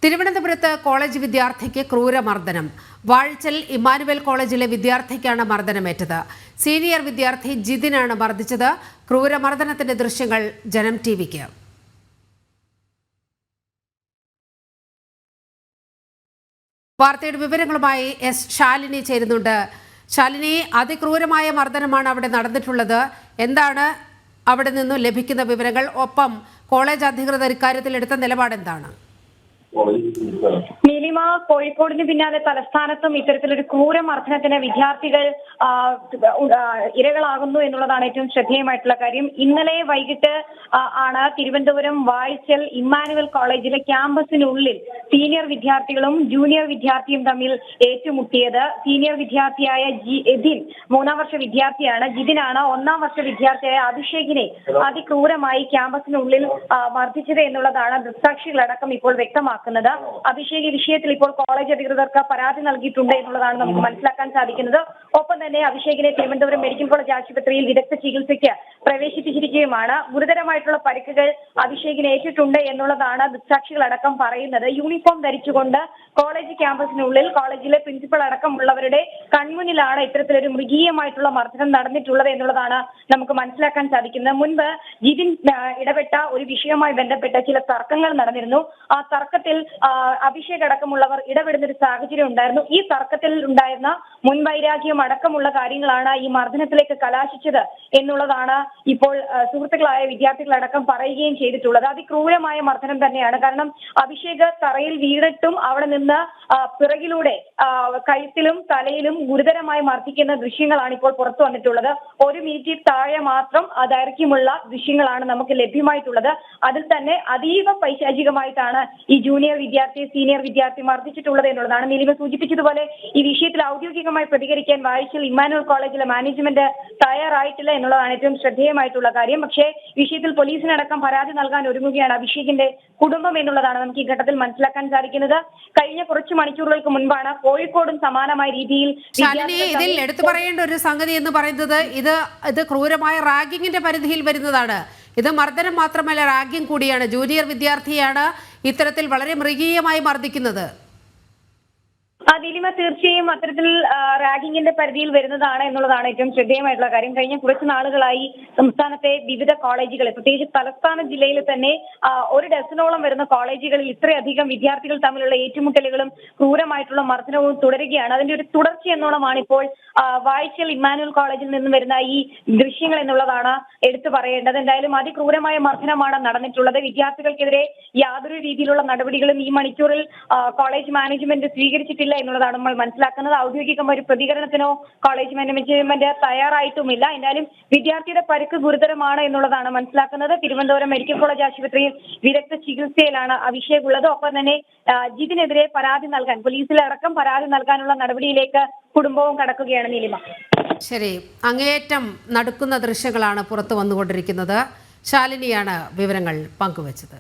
തിരുവനന്തപുരത്ത് കോളേജ് വിദ്യാർത്ഥിക്ക് ക്രൂരമർദ്ദനം. വാഴച്ചൽ ഇമ്മാനുവൽ കോളേജിലെ വിദ്യാർത്ഥിക്കാണ് മർദ്ദനമേറ്റത്. സീനിയർ വിദ്യാർത്ഥി ജിതിനാണ് മർദ്ദിച്ചത്. ക്രൂരമർദ്ദനത്തിന്റെ ദൃശ്യങ്ങൾ ജനം ടിവിക്ക്. വാർത്തയുടെ വിവരങ്ങളുമായി എസ് ശാലിനി ചേരുന്നുണ്ട്. ശാലിനി, അതിക്രൂരമായ മർദ്ദനമാണ് അവിടെ നടന്നിട്ടുള്ളത്. എന്താണ് അവിടെ നിന്നും ലഭിക്കുന്ന വിവരങ്ങൾ? ഒപ്പം കോളേജ് അധികൃതർ ഇക്കാര്യത്തിൽ എടുത്ത നിലപാട് എന്താണ്? നീലിമ, കോഴിക്കോടിന് പിന്നാലെ തലസ്ഥാനത്തും ഇത്തരത്തിലൊരു ക്രൂരമർദ്ദനത്തിന് വിദ്യാർത്ഥികൾ ഇരകളാകുന്നു എന്നുള്ളതാണ് ഏറ്റവും ശ്രദ്ധേയമായിട്ടുള്ള കാര്യം. ഇന്നലെ വൈകിട്ട് ആണ് തിരുവനന്തപുരം വാഴച്ചൽ ഇമ്മാനുവൽ കോളേജിലെ ക്യാമ്പസിനുള്ളിൽ സീനിയർ വിദ്യാർത്ഥികളും ജൂനിയർ വിദ്യാർത്ഥിയും തമ്മിൽ ഏറ്റുമുട്ടിയത്. സീനിയർ വിദ്യാർത്ഥിയായ ജിതിൻ 3ാം വർഷ വിദ്യാർത്ഥിയാണ്. ജിതിനാണ് 1ാം വർഷ വിദ്യാർത്ഥിയായ അഭിഷേകിനെ അതിക്രൂരമായി ക്യാമ്പസിനുള്ളിൽ മർദ്ദിച്ചത് എന്നുള്ളതാണ് ദൃക്സാക്ഷികളടക്കം ഇപ്പോൾ വ്യക്തമാക്കുന്നത്. അഭിഷേക് വിഷയത്തിൽ ഇപ്പോൾ കോളേജ് അധികൃതർക്ക് പരാതി നൽകിയിട്ടുണ്ട് എന്നുള്ളതാണ് നമുക്ക് മനസ്സിലാക്കാൻ സാധിക്കുന്നത്. ഒപ്പം തന്നെ അഭിഷേകിനെ തിരുവനന്തപുരം മെഡിക്കൽ കോളേജ് ആശുപത്രിയിൽ വിദഗ്ധ ചികിത്സയ്ക്ക് പ്രവേശിപ്പിച്ചിരിക്കുകയുമാണ്. ഗുരുതരമായിട്ടുള്ള പരിക്കുകൾ അഭിഷേകിന് ഏറ്റിട്ടുണ്ട് എന്നുള്ളതാണ് ദൃക്സാക്ഷികളടക്കം പറയുന്നത്. യൂണിഫോം ധരിച്ചുകൊണ്ട് കോളേജ് ക്യാമ്പസിനുള്ളിൽ കോളേജിലെ പ്രിൻസിപ്പൽ അടക്കമുള്ളവരുടെ കൺമുന്നിലാണ് ഇത്തരത്തിലൊരു മൃഗീയമായിട്ടുള്ള മർദ്ദനം നടന്നിട്ടുള്ളത് എന്നുള്ളതാണ് നമുക്ക് മനസ്സിലാക്കാൻ സാധിക്കുന്നത്. മുൻപ് ജിതിൻ ഇടപെട്ട ഒരു വിഷയവുമായി ബന്ധപ്പെട്ട് ചില തർക്കങ്ങൾ നടന്നിരുന്നു. ആ തർക്കത്തിൽ അഭിഷേക് അടക്കമുള്ളവർ ഇടപെടുന്ന ഒരു സാഹചര്യം ഉണ്ടായിരുന്നു. ഈ തർക്കത്തിൽ ഉണ്ടായിരുന്ന മുൻവൈരാഗ്യം അടക്കമുള്ള കാര്യങ്ങളാണ് ഈ മർദ്ദനത്തിലേക്ക് കലാശിച്ചത് എന്നുള്ളതാണ് ഇപ്പോൾ സുഹൃത്തുക്കളായ വിദ്യാർത്ഥികളടക്കം പറയുകയും ചെയ്തിട്ടുള്ളത്. അതിക്രൂരമായ മർദ്ദനം തന്നെയാണ്. കാരണം അഭിഷേക് തറയിൽ വീണിട്ടും അവിടെ നിന്ന് പിറകിലൂടെ കഴുത്തിലും തലയിലും ഗുരുതരമായി മർദ്ദിക്കുന്ന ദൃശ്യങ്ങളാണ് ഇപ്പോൾ പുറത്തു വന്നിട്ടുള്ളത്. 1 മിനിറ്റിൽ താഴെ മാത്രം ദൈർഘ്യമുള്ള ദൃശ്യങ്ങളാണ് നമുക്ക് ലഭ്യമായിട്ടുള്ളത്. അതിൽ തന്നെ അതീവ പൈശാചികമായിട്ടാണ് ഈ ജൂനിയർ വിദ്യാർത്ഥി സീനിയർ വിദ്യാർത്ഥി മർദ്ദിച്ചിട്ടുള്ളത് എന്നുള്ളതാണ്. നീലിമ സൂചിപ്പിച്ചതുപോലെ ഈ വിഷയത്തിൽ ഔദ്യോഗികമായി പ്രതികരിക്കാൻ വാഴച്ചൽ ഇമ്മാനുവൽ കോളേജിലെ മാനേജ്മെന്റ് തയ്യാറായിട്ടില്ല എന്നുള്ളതാണ് ഏറ്റവും ശ്രദ്ധേയമായിട്ടുള്ള കാര്യം. പക്ഷേ വിഷയത്തിൽ പോലീസിനടക്കം പരാതി നൽകാൻ ഒരുങ്ങുകയാണ് അഭിഷേകിന്റെ കുടുംബം എന്നുള്ളതാണ് നമുക്ക് ഈ ഘട്ടത്തിൽ മനസ്സിലാക്കാൻ സാധിക്കുന്നത്. കഴിഞ്ഞ കുറച്ച് മണിക്കൂറുകൾക്ക് മുൻപാണ് കോഴിക്കോടും സമാനമായ രീതിയിൽ ഇതിൽ എടുത്തു പറയേണ്ട ഒരു സംഗതി എന്ന് പറയുന്നത് ഇത് ക്രൂരമായ റാഗിങ്ങിന്റെ പരിധിയിൽ വരുന്നതാണ്. ഇത് മർദ്ദനം മാത്രമല്ല, റാഗിംഗ് കൂടിയാണ്. ജൂനിയർ വിദ്യാർത്ഥിയാണ് ഇത്തരത്തിൽ വളരെ മൃഗീയമായി മർദ്ദിക്കുന്നത്. നീലിമ, തീർച്ചയായും അത്തരത്തിൽ റാഗിങ്ങിന്റെ പരിധിയിൽ വരുന്നതാണ് എന്നുള്ളതാണ് ഏറ്റവും ശ്രദ്ധേയമായിട്ടുള്ള കാര്യം. കഴിഞ്ഞ കുറച്ച് നാളുകളായി സംസ്ഥാനത്തെ വിവിധ കോളേജുകളിൽ, പ്രത്യേകിച്ച് തലസ്ഥാന ജില്ലയിൽ തന്നെ 1 ഡസനോളം വരുന്ന കോളേജുകളിൽ ഇത്രയധികം വിദ്യാർത്ഥികൾ തമ്മിലുള്ള ഏറ്റുമുട്ടലുകളും ക്രൂരമായിട്ടുള്ള മർദ്ദനവും തുടരുകയാണ്. അതിന്റെ ഒരു തുടർച്ച എന്നോണമാണ് ഇപ്പോൾ വാഴച്ചൽ ഇമ്മാനുവൽ കോളേജിൽ നിന്നും വരുന്ന ഈ ദൃശ്യങ്ങൾ എന്നുള്ളതാണ് എടുത്തു പറയേണ്ടത്. എന്തായാലും അതിക്രൂരമായ മർദ്ദനമാണ് നടന്നിട്ടുള്ളത്. വിദ്യാർത്ഥികൾക്കെതിരെ യാതൊരു രീതിയിലുള്ള നടപടികളും ഈ മണിക്കൂറിൽ കോളേജ് മാനേജ്മെന്റ് സ്വീകരിച്ചിട്ടില്ല എന്നുള്ളതാണ് നമ്മൾ മനസ്സിലാക്കുന്നത്. ഔദ്യോഗികമായ ഒരു പ്രതികരണത്തിനോ കോളേജ് മാനേജ്മെന്റ് തയ്യാറായിട്ടുമില്ല. എന്തായാലും വിദ്യാർത്ഥിയുടെ പരിക്ക് ഗുരുതരമാണ് എന്നുള്ളതാണ് മനസ്സിലാക്കുന്നത്. തിരുവനന്തപുരം മെഡിക്കൽ കോളേജ് ആശുപത്രിയിൽ വിദഗ്ധ ചികിത്സയിലാണ് അഭിഷേക് ഉള്ളത്. ഒപ്പം തന്നെ ജിതിനെതിരെ പരാതി നൽകാൻ, പോലീസിലടക്കം പരാതി നൽകാനുള്ള നടപടിയിലേക്ക് കുടുംബവും കടക്കുകയാണ്. നീലിമ, ശരി, അങ്ങേയറ്റം നടുക്കുന്ന ദൃശ്യങ്ങളാണ് പുറത്തു വന്നുകൊണ്ടിരിക്കുന്നത്. ശാലിനിയാണ് വിവരങ്ങൾ പങ്കുവച്ചത്.